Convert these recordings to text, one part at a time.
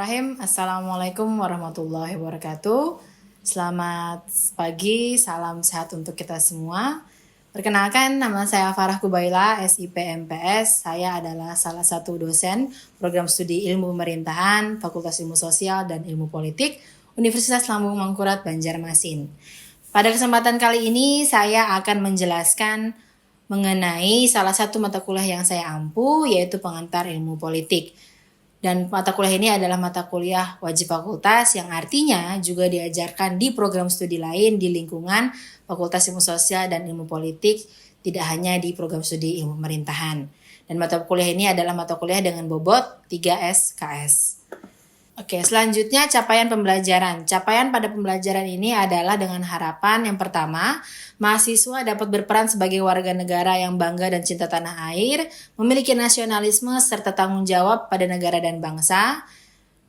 Bismillahirrahmanirrahim. Assalamualaikum warahmatullahi wabarakatuh. Selamat pagi, salam sehat untuk kita semua. Perkenalkan, nama saya Farah Kubaila, SIP MPS. Saya adalah salah satu dosen program studi ilmu pemerintahan, Fakultas Ilmu Sosial dan Ilmu Politik, Universitas Lambung Mangkurat, Banjarmasin. Pada kesempatan kali ini, saya akan menjelaskan mengenai salah satu mata kuliah yang saya ampu, yaitu pengantar ilmu politik. Dan mata kuliah ini adalah mata kuliah wajib fakultas yang artinya juga diajarkan di program studi lain di lingkungan Fakultas Ilmu Sosial dan Ilmu Politik, tidak hanya di program studi ilmu pemerintahan. Dan mata kuliah ini adalah mata kuliah dengan bobot 3 SKS. Oke, selanjutnya capaian pembelajaran. Capaian pada pembelajaran ini adalah dengan harapan yang pertama, mahasiswa dapat berperan sebagai warga negara yang bangga dan cinta tanah air, memiliki nasionalisme serta tanggung jawab pada negara dan bangsa.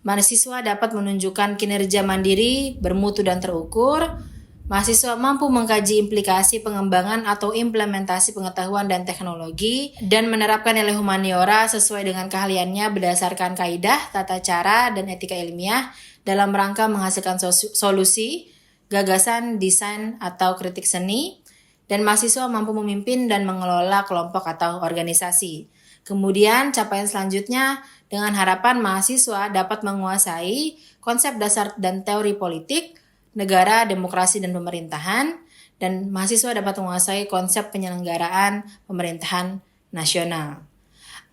Mahasiswa dapat menunjukkan kinerja mandiri, bermutu dan terukur. Mahasiswa mampu mengkaji implikasi pengembangan atau implementasi pengetahuan dan teknologi dan menerapkan nilai humaniora sesuai dengan keahliannya berdasarkan kaidah, tata cara, dan etika ilmiah dalam rangka menghasilkan solusi, gagasan, desain, atau kritik seni. Dan mahasiswa mampu memimpin dan mengelola kelompok atau organisasi. Kemudian capaian selanjutnya dengan harapan mahasiswa dapat menguasai konsep dasar dan teori politik, negara, demokrasi, dan pemerintahan, dan mahasiswa dapat menguasai konsep penyelenggaraan pemerintahan nasional.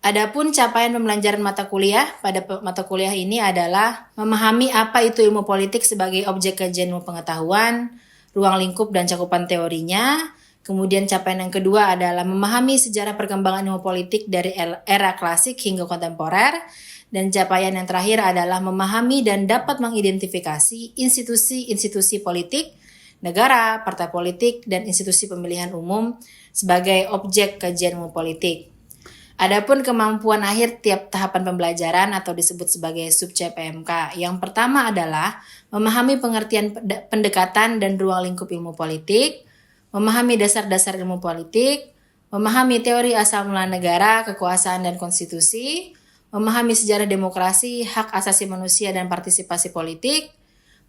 Adapun capaian pembelajaran mata kuliah pada mata kuliah ini adalah memahami apa itu ilmu politik sebagai objek kajian ilmu pengetahuan, ruang lingkup dan cakupan teorinya. Kemudian capaian yang kedua adalah memahami sejarah perkembangan ilmu politik dari era klasik hingga kontemporer. Dan capaian yang terakhir adalah memahami dan dapat mengidentifikasi institusi-institusi politik, negara, partai politik, dan institusi pemilihan umum sebagai objek kajian ilmu politik. Adapun kemampuan akhir tiap tahapan pembelajaran atau disebut sebagai sub-CPMK. Yang pertama adalah memahami pengertian pendekatan dan ruang lingkup ilmu politik, memahami dasar-dasar ilmu politik, memahami teori asal mula negara, kekuasaan, dan konstitusi, memahami sejarah demokrasi, hak asasi manusia dan partisipasi politik,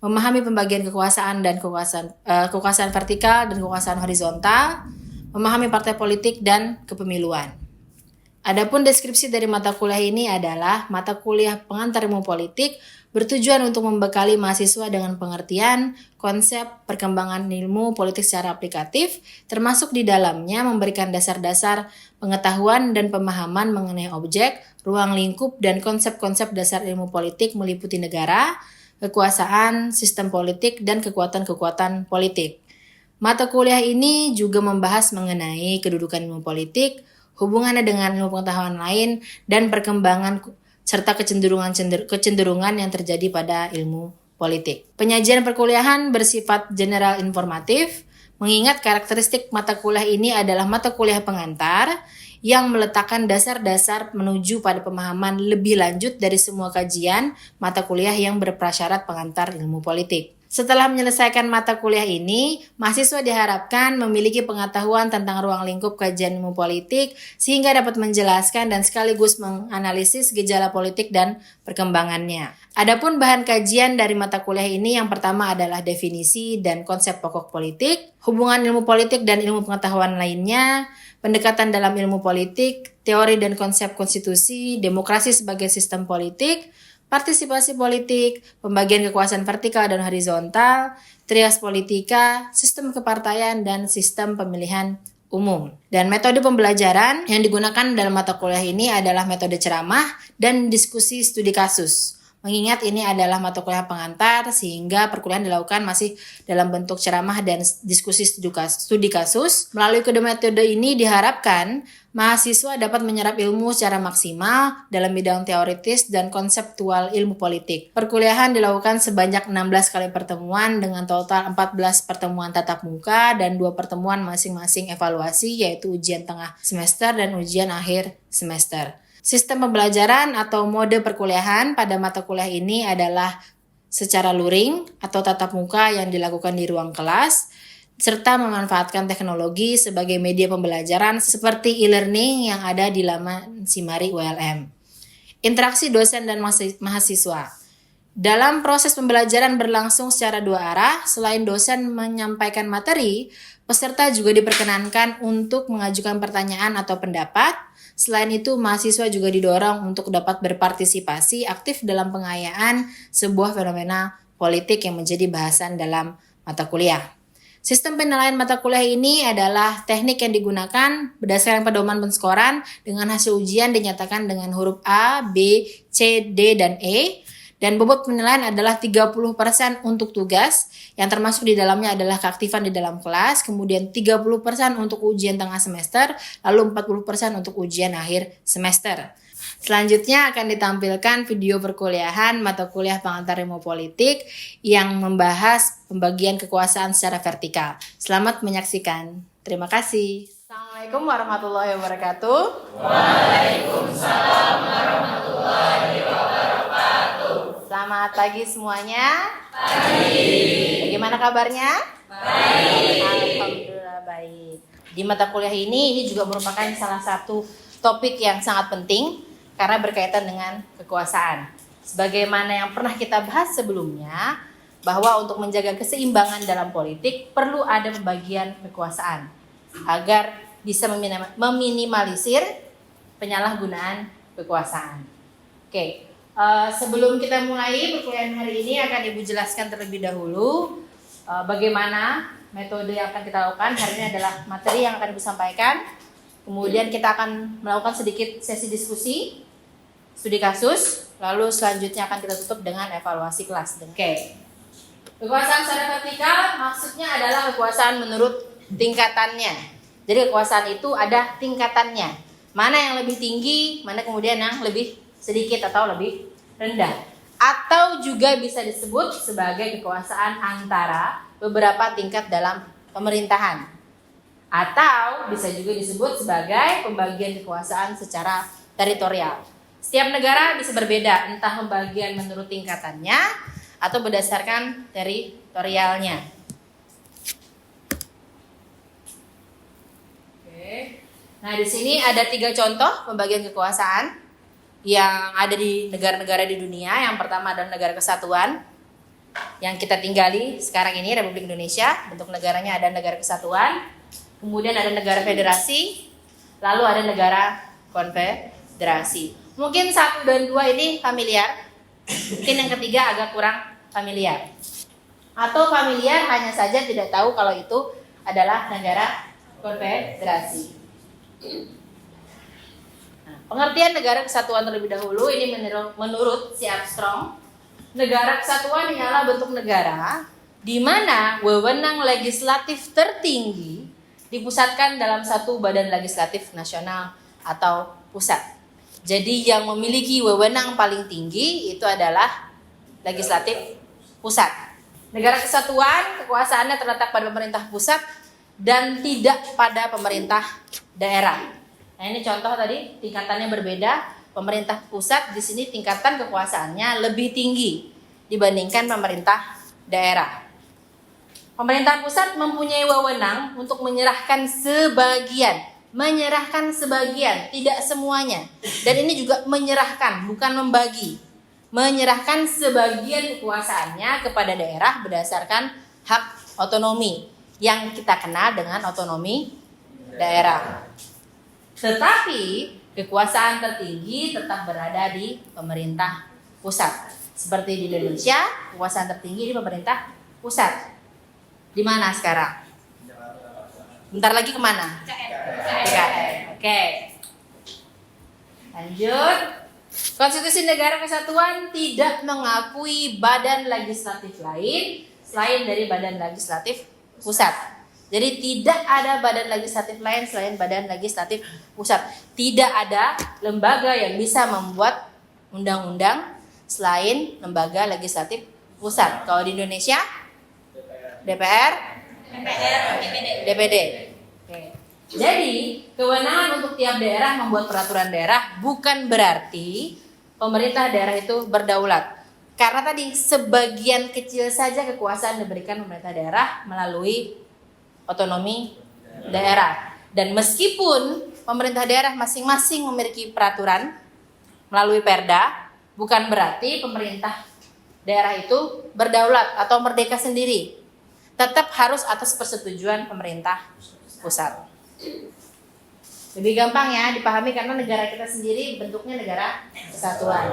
memahami pembagian kekuasaan dan kekuasaan vertikal dan kekuasaan horizontal, memahami partai politik dan kepemiluan. Adapun deskripsi dari mata kuliah ini adalah mata kuliah pengantar ilmu politik bertujuan untuk membekali mahasiswa dengan pengertian konsep perkembangan ilmu politik secara aplikatif, termasuk di dalamnya memberikan dasar-dasar pengetahuan dan pemahaman mengenai objek, ruang lingkup, dan konsep-konsep dasar ilmu politik meliputi negara, kekuasaan, sistem politik, dan kekuatan-kekuatan politik. Mata kuliah ini juga membahas mengenai kedudukan ilmu politik, hubungannya dengan ilmu pengetahuan lain, dan perkembangan serta kecenderungan yang terjadi pada ilmu politik. Penyajian perkuliahan bersifat general informatif, mengingat karakteristik mata kuliah ini adalah mata kuliah pengantar yang meletakkan dasar-dasar menuju pada pemahaman lebih lanjut dari semua kajian mata kuliah yang berprasyarat pengantar ilmu politik. Setelah menyelesaikan mata kuliah ini, mahasiswa diharapkan memiliki pengetahuan tentang ruang lingkup kajian ilmu politik sehingga dapat menjelaskan dan sekaligus menganalisis gejala politik dan perkembangannya. Adapun bahan kajian dari mata kuliah ini yang pertama adalah definisi dan konsep pokok politik, hubungan ilmu politik dan ilmu pengetahuan lainnya, pendekatan dalam ilmu politik, teori dan konsep konstitusi, demokrasi sebagai sistem politik, partisipasi politik, pembagian kekuasaan vertikal dan horizontal, trias politika, sistem kepartaian, dan sistem pemilihan umum. Dan metode pembelajaran yang digunakan dalam mata kuliah ini adalah metode ceramah dan diskusi studi kasus. Mengingat ini adalah mata kuliah pengantar sehingga perkuliahan dilakukan masih dalam bentuk ceramah dan diskusi studi kasus. Melalui kedua metode ini diharapkan mahasiswa dapat menyerap ilmu secara maksimal dalam bidang teoritis dan konseptual ilmu politik. Perkuliahan dilakukan sebanyak 16 kali pertemuan dengan total 14 pertemuan tatap muka dan 2 pertemuan masing-masing evaluasi, yaitu ujian tengah semester dan ujian akhir semester. Sistem pembelajaran atau mode perkuliahan pada mata kuliah ini adalah secara luring atau tatap muka yang dilakukan di ruang kelas, serta memanfaatkan teknologi sebagai media pembelajaran seperti e-learning yang ada di laman Simari ULM. Interaksi dosen dan mahasiswa. Dalam proses pembelajaran berlangsung secara dua arah, selain dosen menyampaikan materi, peserta juga diperkenankan untuk mengajukan pertanyaan atau pendapat. Selain itu, mahasiswa juga didorong untuk dapat berpartisipasi aktif dalam pengayaan sebuah fenomena politik yang menjadi bahasan dalam mata kuliah. Sistem penilaian mata kuliah ini adalah teknik yang digunakan berdasarkan pedoman penskoran dengan hasil ujian dinyatakan dengan huruf A, B, C, D, dan E. Dan bobot penilaian adalah 30% untuk tugas, yang termasuk di dalamnya adalah keaktifan di dalam kelas, kemudian 30% untuk ujian tengah semester, lalu 40% untuk ujian akhir semester. Selanjutnya akan ditampilkan video perkuliahan mata kuliah pengantar ilmu politik yang membahas pembagian kekuasaan secara vertikal. Selamat menyaksikan. Terima kasih. Assalamualaikum warahmatullahi wabarakatuh. Waalaikumsalam warahmatullahi wabarakatuh. Selamat pagi semuanya. Pagi. Bagaimana kabarnya? Baik. Alhamdulillah baik. Di mata kuliah ini juga merupakan salah satu topik yang sangat penting karena berkaitan dengan kekuasaan. Sebagaimana yang pernah kita bahas sebelumnya, bahwa untuk menjaga keseimbangan dalam politik perlu ada pembagian kekuasaan agar bisa meminimalisir penyalahgunaan kekuasaan. Oke. Sebelum kita mulai perkuliahan hari ini akan Ibu jelaskan terlebih dahulu bagaimana metode yang akan kita lakukan. Hari ini adalah materi yang akan Ibu sampaikan. Kemudian kita akan melakukan sedikit sesi diskusi, studi kasus, lalu selanjutnya akan kita tutup dengan evaluasi kelas. Oke. Kekuasaan secara vertikal maksudnya adalah kekuasaan menurut tingkatannya. Jadi kekuasaan itu ada tingkatannya. Mana yang lebih tinggi, mana kemudian yang lebih sedikit atau lebih rendah. Atau juga bisa disebut sebagai kekuasaan antara beberapa tingkat dalam pemerintahan. Atau bisa juga disebut sebagai pembagian kekuasaan secara teritorial. Setiap negara bisa berbeda, entah pembagian menurut tingkatannya atau berdasarkan teritorialnya. Oke. Nah, di sini ada 3 contoh pembagian kekuasaan yang ada di negara-negara di dunia. Yang pertama adalah negara kesatuan yang kita tinggali sekarang ini, Republik Indonesia. Bentuk negaranya ada negara kesatuan, kemudian ada negara federasi, lalu ada negara konfederasi. Mungkin 1 dan 2 ini familiar, mungkin yang ketiga agak kurang familiar. Atau familiar hanya saja tidak tahu kalau itu adalah negara konfederasi. Pengertian negara kesatuan terlebih dahulu ini menurut si Armstrong, negara kesatuan ialah bentuk negara di mana wewenang legislatif tertinggi dipusatkan dalam satu badan legislatif nasional atau pusat. Jadi yang memiliki wewenang paling tinggi itu adalah legislatif pusat. Negara kesatuan kekuasaannya terletak pada pemerintah pusat dan tidak pada pemerintah daerah. Nah, ini contoh tadi tingkatannya berbeda. Pemerintah pusat di sini tingkatan kekuasaannya lebih tinggi dibandingkan pemerintah daerah. Pemerintah pusat mempunyai wewenang untuk menyerahkan sebagian, tidak semuanya. Dan ini juga menyerahkan, bukan membagi. Menyerahkan sebagian kekuasaannya kepada daerah berdasarkan hak otonomi yang kita kenal dengan otonomi daerah. Tetapi kekuasaan tertinggi tetap berada di pemerintah pusat. Seperti di Indonesia, kekuasaan tertinggi di pemerintah pusat. Di mana sekarang? Bentar lagi kemana? IKN. Oke. Lanjut. Konstitusi Negara Kesatuan tidak mengakui badan legislatif lain selain dari badan legislatif pusat. Jadi tidak ada badan legislatif lain selain badan legislatif pusat. Tidak ada lembaga yang bisa membuat undang-undang selain lembaga legislatif pusat. Kalau di Indonesia, DPR, DPD. Oke. Jadi kewenangan untuk tiap daerah membuat peraturan daerah bukan berarti pemerintah daerah itu berdaulat. Karena tadi sebagian kecil saja kekuasaan diberikan pemerintah daerah melalui otonomi daerah. Dan meskipun pemerintah daerah masing-masing memiliki peraturan melalui Perda, bukan berarti pemerintah daerah itu berdaulat atau merdeka sendiri, tetap harus atas persetujuan pemerintah pusat. Lebih gampang ya dipahami karena negara kita sendiri bentuknya negara kesatuan.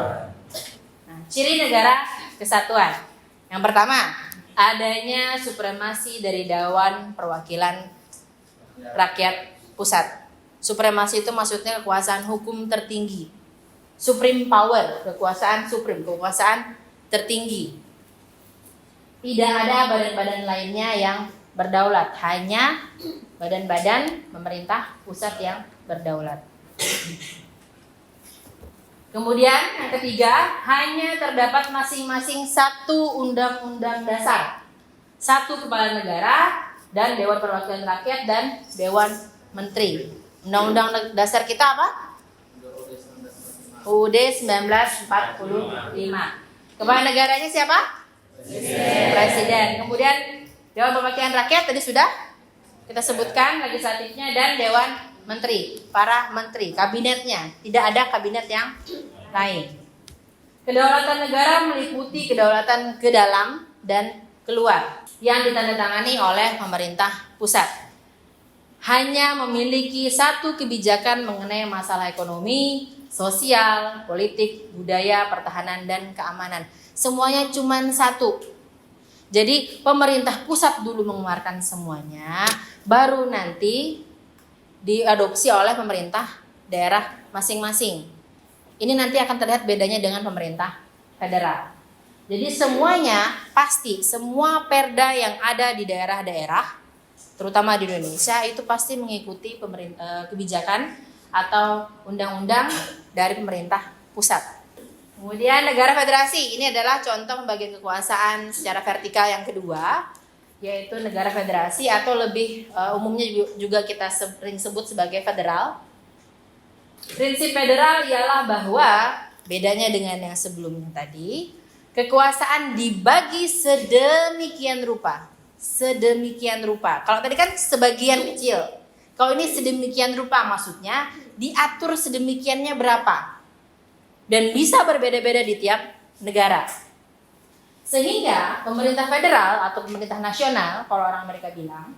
Nah, ciri negara kesatuan. Yang pertama, adanya supremasi dari Dewan Perwakilan Rakyat Pusat. Supremasi itu maksudnya kekuasaan hukum tertinggi. Supreme power, kekuasaan tertinggi. Tidak ada badan-badan lainnya yang berdaulat, hanya badan-badan pemerintah pusat yang berdaulat. Kemudian yang ketiga, hanya terdapat masing-masing satu undang-undang dasar, satu kepala negara dan Dewan Perwakilan Rakyat dan Dewan Menteri. Undang-undang dasar kita apa? UUD 1945. Kepala negaranya siapa? Presiden. Kemudian Dewan Perwakilan Rakyat tadi sudah kita sebutkan, legislatifnya, dan Dewan Menteri, para menteri, kabinetnya. Tidak ada kabinet yang lain. Kedaulatan negara meliputi kedaulatan ke dalam dan keluar yang ditandatangani oleh pemerintah pusat. Hanya memiliki satu kebijakan mengenai masalah ekonomi, sosial, politik, budaya, pertahanan, dan keamanan. Semuanya cuma satu. Jadi pemerintah pusat dulu mengeluarkan semuanya, baru nanti diadopsi oleh pemerintah daerah masing-masing. Ini nanti akan terlihat bedanya dengan pemerintah federal. Jadi semuanya pasti, semua perda yang ada di daerah-daerah, terutama di Indonesia, itu pasti mengikuti kebijakan atau undang-undang dari pemerintah pusat. Kemudian negara federasi, ini adalah contoh pembagian kekuasaan secara vertikal yang kedua, yaitu negara federasi atau lebih umumnya juga kita sering sebut sebagai federal. Prinsip federal ialah bahwa bedanya dengan yang sebelumnya tadi, kekuasaan dibagi sedemikian rupa. Kalau tadi kan sebagian kecil, kalau ini sedemikian rupa maksudnya diatur sedemikiannya berapa. Dan bisa berbeda-beda di tiap negara. Sehingga pemerintah federal atau pemerintah nasional, kalau orang Amerika bilang,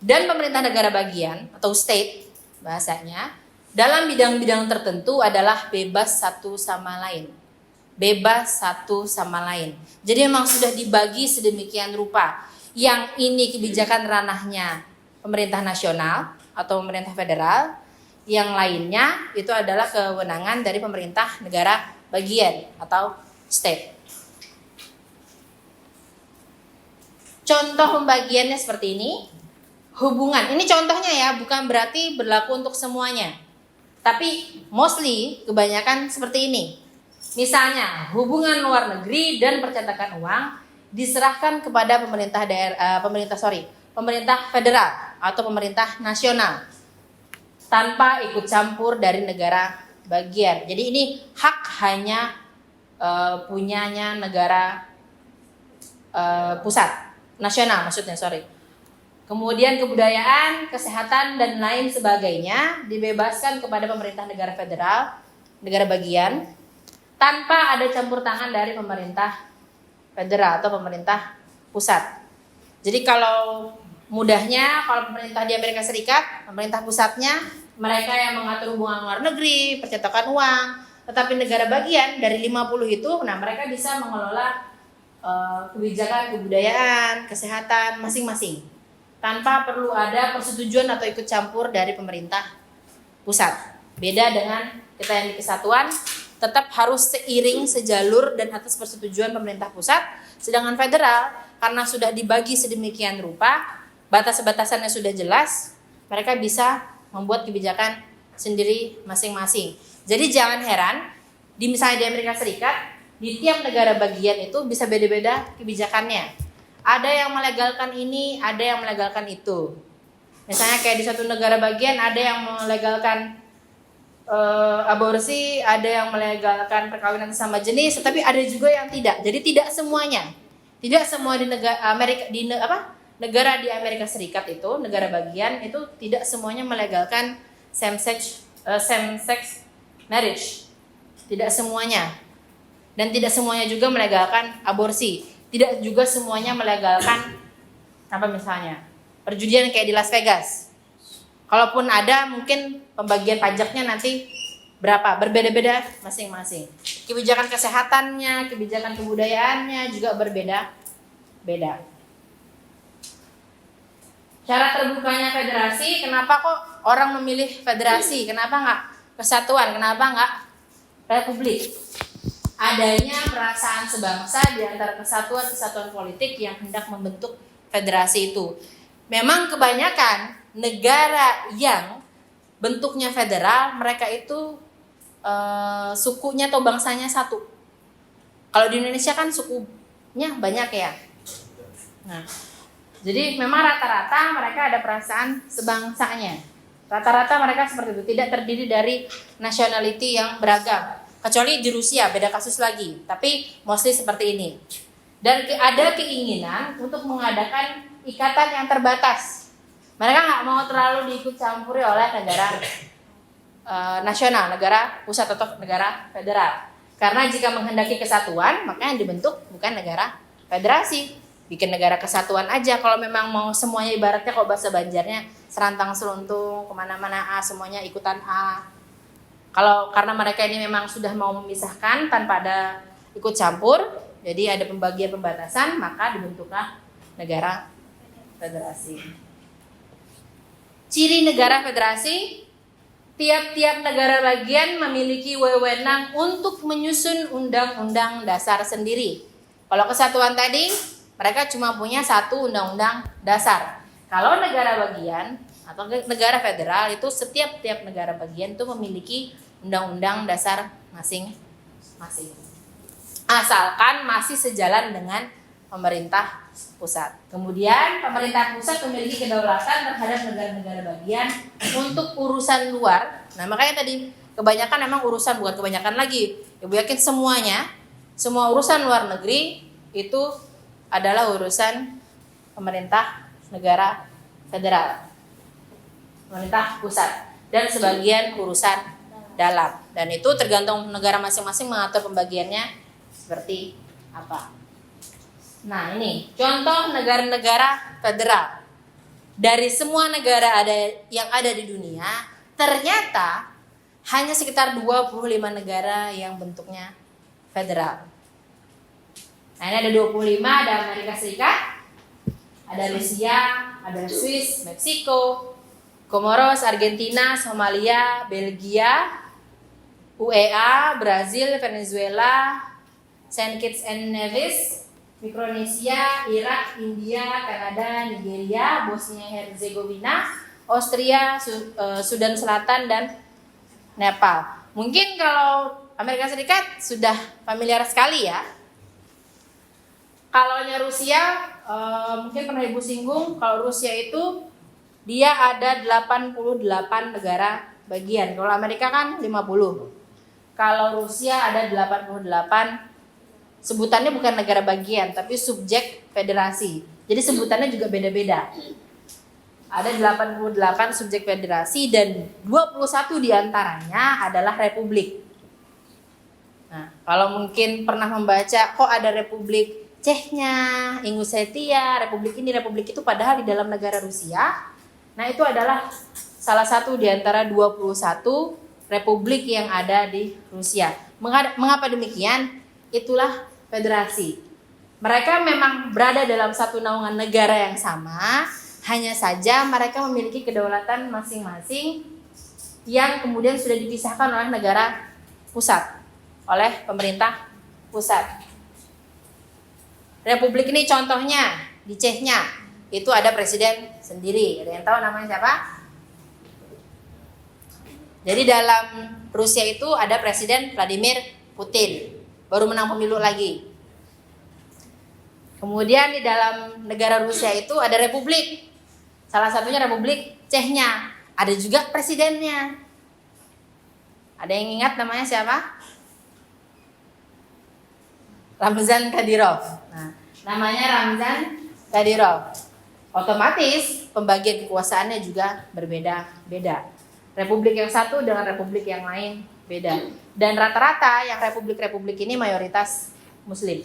dan pemerintah negara bagian atau state bahasanya, dalam bidang-bidang tertentu adalah bebas satu sama lain. Jadi memang sudah dibagi sedemikian rupa. Yang ini kebijakan ranahnya pemerintah nasional atau pemerintah federal, yang lainnya itu adalah kewenangan dari pemerintah negara bagian atau state. Contoh pembagiannya seperti ini. Hubungan, ini contohnya ya, bukan berarti berlaku untuk semuanya. Tapi mostly kebanyakan seperti ini. Misalnya, hubungan luar negeri dan percetakan uang diserahkan kepada pemerintah federal atau pemerintah nasional, tanpa ikut campur dari negara bagian. Jadi ini hak hanya punyanya negara pusat, nasional maksudnya, Kemudian kebudayaan, kesehatan, dan lain sebagainya dibebaskan kepada pemerintah negara federal, negara bagian, tanpa ada campur tangan dari pemerintah federal atau pemerintah pusat. Jadi kalau mudahnya, kalau pemerintah di Amerika Serikat, pemerintah pusatnya mereka yang mengatur hubungan luar negeri, percetakan uang, tetapi negara bagian dari 50 itu, nah mereka bisa mengelola kebijakan kebudayaan, kesehatan masing-masing tanpa perlu ada persetujuan atau ikut campur dari pemerintah pusat. Beda dengan kita yang di kesatuan, tetap harus seiring, sejalur, dan atas persetujuan pemerintah pusat. Sedangkan federal, karena sudah dibagi sedemikian rupa, batas-batasannya sudah jelas, mereka bisa membuat kebijakan sendiri masing-masing. Jadi jangan heran, misalnya di Amerika Serikat, di tiap negara bagian itu bisa beda-beda kebijakannya. Ada yang melegalkan ini, ada yang melegalkan itu. Misalnya kayak di satu negara bagian ada yang melegalkan aborsi, ada yang melegalkan perkawinan sesama jenis, tapi ada juga yang tidak. Jadi tidak semuanya. Tidak semua di negara di Amerika Serikat itu, negara bagian itu tidak semuanya melegalkan same sex marriage. Tidak semuanya. Dan tidak semuanya juga melegalkan aborsi. Tidak juga semuanya melegalkan apa misalnya perjudian kayak di Las Vegas. Kalaupun ada, mungkin pembagian pajaknya nanti berapa, berbeda-beda masing-masing. Kebijakan kesehatannya, kebijakan kebudayaannya juga berbeda-beda. Cara terbukanya federasi, kenapa kok orang memilih federasi? Kenapa nggak kesatuan? Kenapa nggak republik? Adanya perasaan sebangsa di antara kesatuan-kesatuan politik yang hendak membentuk federasi itu. Memang kebanyakan negara yang bentuknya federal, mereka itu sukunya atau bangsanya satu. Kalau di Indonesia kan sukunya banyak ya. Nah, jadi memang rata-rata mereka ada perasaan sebangsanya. Rata-rata mereka seperti itu, tidak terdiri dari nationality yang beragam. Kecuali di Rusia, beda kasus lagi. Tapi mostly seperti ini. Dan ada keinginan untuk mengadakan ikatan yang terbatas. Mereka nggak mau terlalu diikut campuri oleh negara nasional, negara pusat atau negara federal. Karena jika menghendaki kesatuan, maka yang dibentuk bukan negara federasi. Bikin negara kesatuan aja. Kalau memang mau semuanya ibaratnya kalau bahasa Banjarnya serantang seluntung, kemana-mana A, semuanya ikutan A. Kalau karena mereka ini memang sudah mau memisahkan tanpa ada ikut campur, jadi ada pembagian pembatasan, maka dibentuklah negara federasi. Ciri negara federasi, tiap-tiap negara bagian memiliki wewenang untuk menyusun undang-undang dasar sendiri. Kalau kesatuan tadi, mereka cuma punya satu undang-undang dasar. Kalau negara bagian atau negara federal itu setiap negara bagian itu memiliki undang-undang dasar masing-masing. Asalkan masih sejalan dengan pemerintah pusat. Kemudian pemerintah pusat memiliki kedaulatan terhadap negara-negara bagian untuk urusan luar. Nah, makanya tadi kebanyakan memang urusan, bukan kebanyakan lagi. Ibu yakin semuanya, semua urusan luar negeri itu adalah urusan pemerintah negara federal, pemerintah pusat, dan sebagian urusan dalam. Dan itu tergantung negara masing-masing mengatur pembagiannya seperti apa. Nah, ini contoh negara-negara federal. Dari semua negara yang ada di dunia, ternyata hanya sekitar 25 negara yang bentuknya federal. Nah, ini ada 25, ada Amerika Serikat, ada Rusia, ada Swiss, Meksiko, Comoros, Argentina, Somalia, Belgia, UEA, Brazil, Venezuela, Saint Kitts and Nevis, Mikronesia, Irak, India, Kanada, Nigeria, Bosnia Herzegovina, Austria, Sudan Selatan, dan Nepal. Mungkin kalau Amerika Serikat sudah familiar sekali ya. Kalau Rusia, mungkin pernah Ibu singgung, kalau Rusia itu dia ada 88 negara bagian. Kalau Amerika kan 50. Kalau Rusia ada 88, sebutannya bukan negara bagian, tapi subjek federasi. Jadi sebutannya juga beda-beda. Ada 88 subjek federasi dan 21 diantaranya adalah republik. Nah, kalau mungkin pernah membaca, kok ada republik Chechnya, Ingushetia, republik ini, republik itu, padahal di dalam negara Rusia. Nah, itu adalah salah satu di antara 21 republik yang ada di Rusia. Mengapa demikian? Itulah federasi. Mereka memang berada dalam satu naungan negara yang sama, hanya saja mereka memiliki kedaulatan masing-masing yang kemudian sudah dipisahkan oleh negara pusat, oleh pemerintah pusat. Republik ini contohnya di Chechnya itu ada presiden sendiri. Ada yang tahu namanya siapa? Jadi dalam Rusia itu ada presiden Vladimir Putin, baru menang pemilu lagi. Kemudian di dalam negara Rusia itu ada republik. Salah satunya Republik Chechnya. Ada juga presidennya. Ada yang ingat namanya siapa? Ramzan Kadyrov. Nah, namanya Ramzan Kadyrov. Otomatis pembagian kekuasaannya juga berbeda-beda. Republik yang satu dengan republik yang lain beda. Dan rata-rata yang republik-republik ini mayoritas Muslim.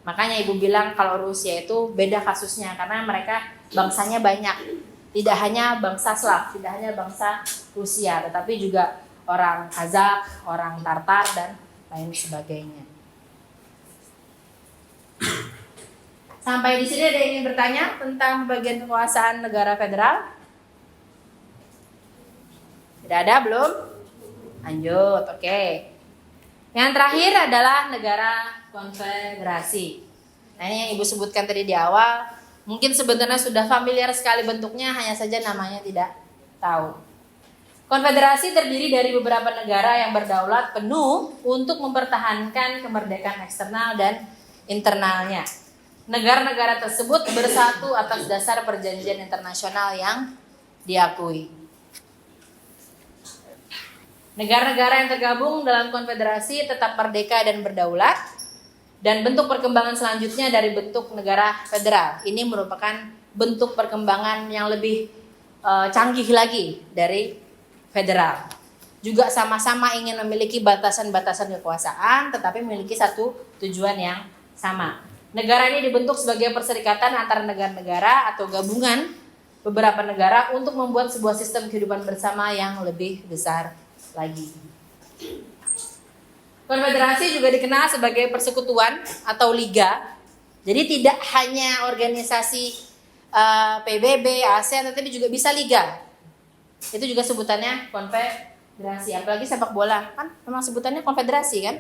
Makanya ibu bilang kalau Rusia itu beda kasusnya karena mereka bangsanya banyak. Tidak hanya bangsa Slav, tidak hanya bangsa Rusia, tetapi juga orang Kazakh, orang Tartar dan lain sebagainya. Sampai di sini ada yang ingin bertanya tentang bagian kekuasaan negara federal? Tidak ada, belum? Lanjut, oke. Yang terakhir adalah negara konfederasi. Nah, ini yang ibu sebutkan tadi di awal. Mungkin sebenarnya sudah familiar sekali bentuknya, hanya saja namanya tidak tahu. Konfederasi terdiri dari beberapa negara yang berdaulat penuh untuk mempertahankan kemerdekaan eksternal dan internalnya. Negara-negara tersebut bersatu atas dasar perjanjian internasional yang diakui. Negara-negara yang tergabung dalam konfederasi tetap merdeka dan berdaulat, dan bentuk perkembangan selanjutnya dari bentuk negara federal. Ini merupakan bentuk perkembangan yang lebih canggih lagi dari federal. Juga sama-sama ingin memiliki batasan-batasan kekuasaan, tetapi memiliki satu tujuan yang sama. Negara ini dibentuk sebagai perserikatan antara negara-negara atau gabungan beberapa negara untuk membuat sebuah sistem kehidupan bersama yang lebih besar lagi. Konfederasi juga dikenal sebagai persekutuan atau liga. Jadi tidak hanya organisasi PBB, ASEAN, tetapi juga bisa liga. Itu juga sebutannya konfederasi. Apalagi sepak bola kan memang sebutannya konfederasi kan.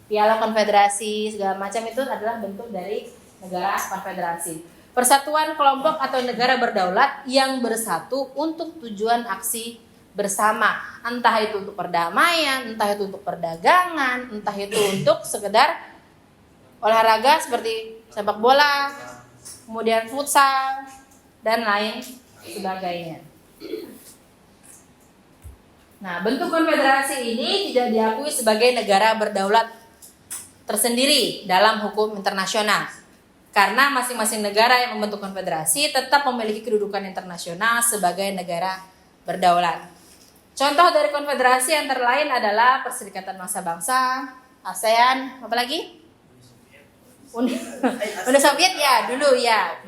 Piala konfederasi segala macam itu adalah bentuk dari negara konfederasi. Persatuan kelompok atau negara berdaulat yang bersatu untuk tujuan aksi bersama. Entah itu untuk perdamaian, entah itu untuk perdagangan, entah itu untuk sekedar olahraga seperti sepak bola, kemudian futsal, dan lain sebagainya. Nah, bentuk konfederasi ini tidak diakui sebagai negara berdaulat tersendiri dalam hukum internasional. Karena masing-masing negara yang membentuk konfederasi tetap memiliki kedudukan internasional sebagai negara berdaulat. Contoh dari konfederasi antara lain adalah Perserikatan Bangsa-Bangsa, ASEAN, apa lagi? Uni Soviet ya, dulu ya.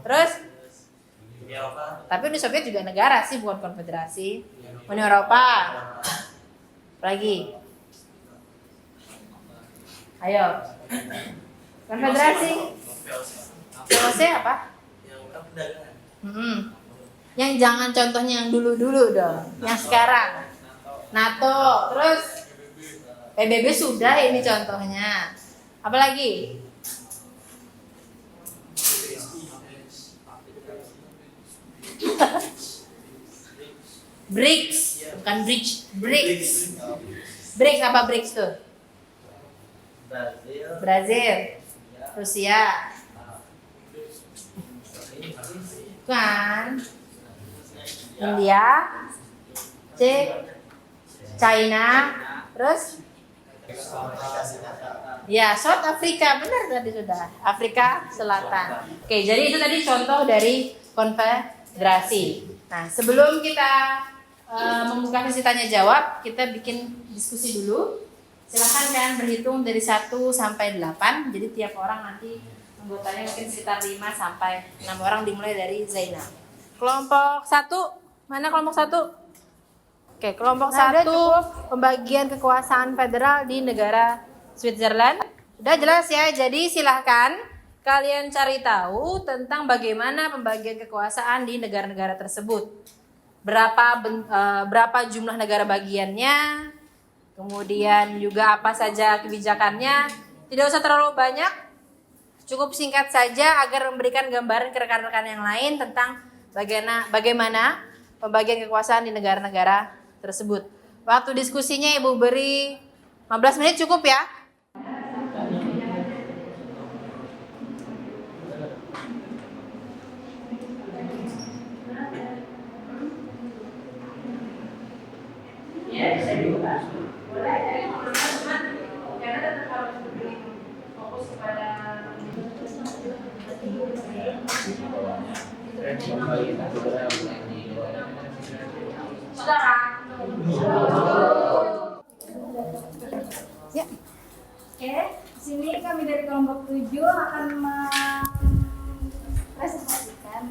Terus? Tapi Uni Soviet juga negara sih, bukan konfederasi. Uni Eropa. Apa lagi? Ayo. Konfederasi. VOC apa? Yang jangan contohnya yang dulu-dulu dong. Yang sekarang. NATO. Terus PBB sudah ini contohnya. Apa lagi? BRICS. Bukan bridge. BRICS. BRICS apa BRICS tuh? Brazil, Rusia, kan, India, China, terus, ya South Africa, benar tadi sudah, Afrika Selatan. Oke, jadi itu tadi contoh dari konfederasi. Nah, sebelum kita membuka sesi tanya jawab, kita bikin diskusi dulu. Silahkan kalian berhitung dari 1 sampai 8. Jadi tiap orang nanti anggotanya mungkin sekitar 5 sampai 6 orang, dimulai dari Zainab. Kelompok 1, mana kelompok 1? Oke, kelompok 1 pembagian kekuasaan federal di negara Switzerland. Udah jelas ya, jadi silahkan kalian cari tahu tentang bagaimana pembagian kekuasaan di negara-negara tersebut. Berapa jumlah negara bagiannya, kemudian juga apa saja kebijakannya. Tidak usah terlalu banyak, cukup singkat saja agar memberikan gambaran ke rekan-rekan yang lain tentang bagaimana pembagian kekuasaan di negara-negara tersebut. Waktu diskusinya Ibu beri 15 menit cukup ya. Ya, bisa juga. Boleh dari teman-teman, karena tetap harus lebih fokus kepada saudara. video akan mempresentasikan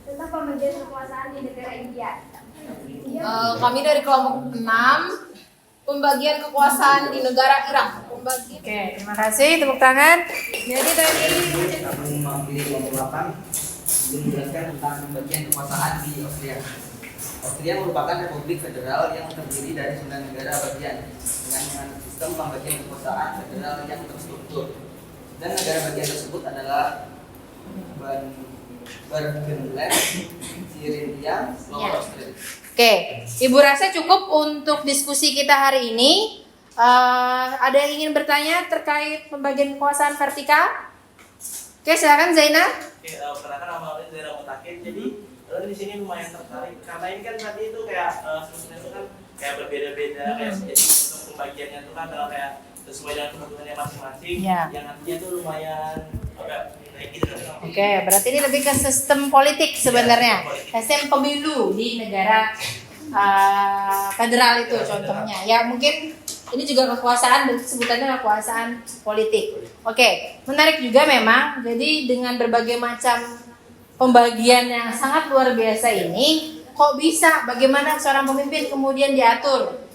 tentang pembagian kekuasaan di negara India. Kami dari kelompok 6, pembagian kekuasaan di negara Irak. Oke, terima kasih, tepuk tangan. Jadi tadi Kami mewakili kelompok 8 untuk menjelaskan tentang pembagian kekuasaan di Austria. Austria merupakan republik federal yang terdiri dari 9 negara bagian dengan sistem pembagian kekuasaan federal yang terstruktur. Dan negara bagian tersebut adalah Burgenland, Thuringia, Lower Austria. Oke, Ibu rasa cukup untuk diskusi kita hari ini. Ada yang ingin bertanya terkait pembagian kekuasaan vertikal? Oke, silakan Zainal. Oke, perkenalkan nama saya Zainal Mutakin. Jadi, di sini lumayan tertarik karena ini kan tadi itu kayak sebenarnya itu kan kayak berbeda-beda kayak jadi untuk pembagiannya itu kan adalah kayak sesuai dengan kebutuhannya masing-masing. Ya. Yang nantinya itu lumayan kayak gitu. Oke, berarti ini lebih ke sistem politik sebenarnya. Sistem pemilu di negara federal itu contohnya. Ya mungkin ini juga kekuasaan, sebutannya kekuasaan politik. Oke, menarik juga memang. Jadi dengan berbagai macam pembagian yang sangat luar biasa ini, kok bisa? Bagaimana seorang pemimpin kemudian diatur?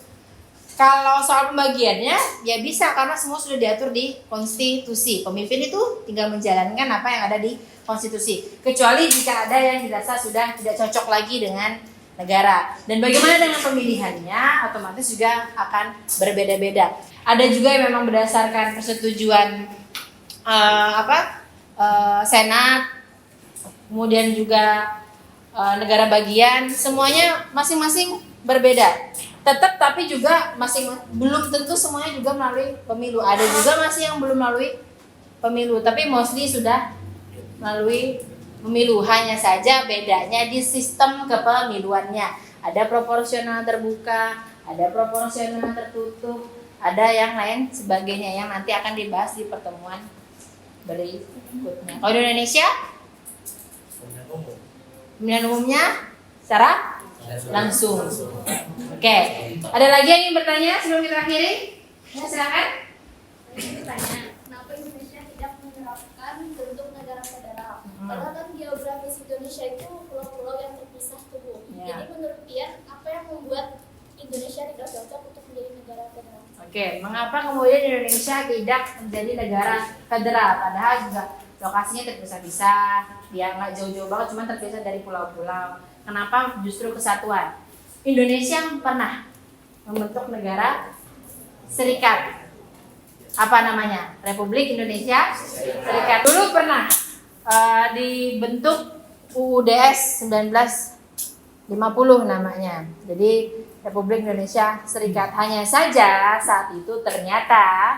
Kalau soal pembagiannya, ya bisa karena semua sudah diatur di konstitusi. Pemimpin itu tinggal menjalankan apa yang ada di konstitusi. Kecuali jika ada yang dirasa sudah tidak cocok lagi dengan negara. Dan bagaimana dengan pemilihannya, otomatis juga akan berbeda-beda. Ada juga yang memang berdasarkan persetujuan Senat, kemudian juga negara bagian, semuanya masing-masing berbeda. Tetap tapi juga belum tentu semuanya juga melalui pemilu. Ada juga masih yang belum melalui pemilu, tapi mostly sudah melalui pemilu. Hanya saja bedanya di sistem kepemiluannya. Ada proporsional terbuka, ada proporsional tertutup, ada yang lain sebagainya yang nanti akan dibahas di pertemuan berikutnya. Kalau di Indonesia, pemilihan umumnya secara langsung. Oke, ada lagi yang ingin bertanya sebelum kita akhiri? Ya, silakan. Bertanya, kenapa Indonesia tidak menerapkan bentuk negara federal? Karena kan geografis Indonesia itu pulau-pulau yang terpisah tuh. Ya. Jadi menurut Pian, apa yang membuat Indonesia tidak cocok untuk menjadi negara federal? Oke, mengapa kemudian Indonesia tidak menjadi negara federal? Padahal juga lokasinya terpisah-pisah, ya nggak jauh-jauh banget, cuma terpisah dari pulau-pulau. Kenapa justru kesatuan? Indonesia pernah membentuk negara serikat. Apa namanya? Republik Indonesia Serikat. Dulu pernah dibentuk UUDS 1950 namanya. Jadi Republik Indonesia Serikat. Hanya saja saat itu ternyata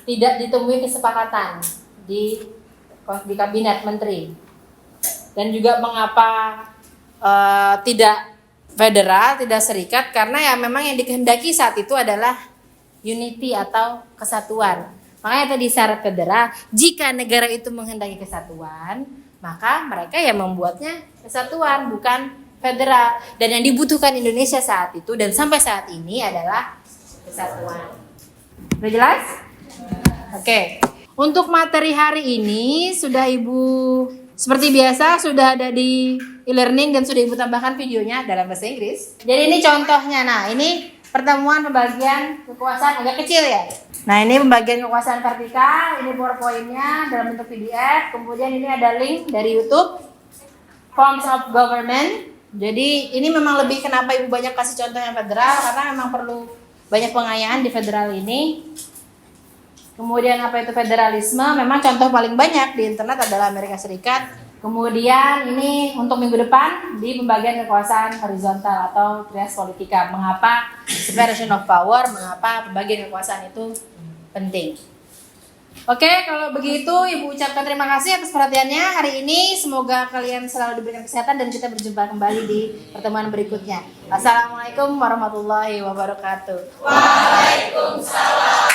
tidak ditemui kesepakatan di kabinet menteri. Dan juga mengapa tidak federal, tidak serikat, karena ya memang yang dikehendaki saat itu adalah unity atau kesatuan. Makanya tadi syarat federal, jika negara itu menghendaki kesatuan, maka mereka ya membuatnya kesatuan, bukan federal. Dan yang dibutuhkan Indonesia saat itu dan sampai saat ini adalah kesatuan. Udah jelas? Oke. Untuk materi hari ini sudah Ibu seperti biasa sudah ada di e-learning dan sudah Ibu tambahkan videonya dalam bahasa Inggris. Jadi ini contohnya. Nah, ini pertemuan pembagian kekuasaan agak kecil ya. Nah, ini pembagian kekuasaan vertikal, ini PowerPoint-nya dalam bentuk PDF. Kemudian ini ada link dari YouTube Forms of Government. Jadi ini memang lebih kenapa Ibu banyak kasih contoh yang federal karena memang perlu banyak pengayaan di federal ini. Kemudian apa itu federalisme? Memang contoh paling banyak di internet adalah Amerika Serikat. Kemudian ini untuk minggu depan di pembagian kekuasaan horizontal atau trias politika. Mengapa separation of power? Mengapa pembagian kekuasaan itu penting? Oke, kalau begitu Ibu ucapkan terima kasih atas perhatiannya hari ini. Semoga kalian selalu diberikan kesehatan dan kita berjumpa kembali di pertemuan berikutnya. Assalamualaikum warahmatullahi wabarakatuh. Waalaikumsalam.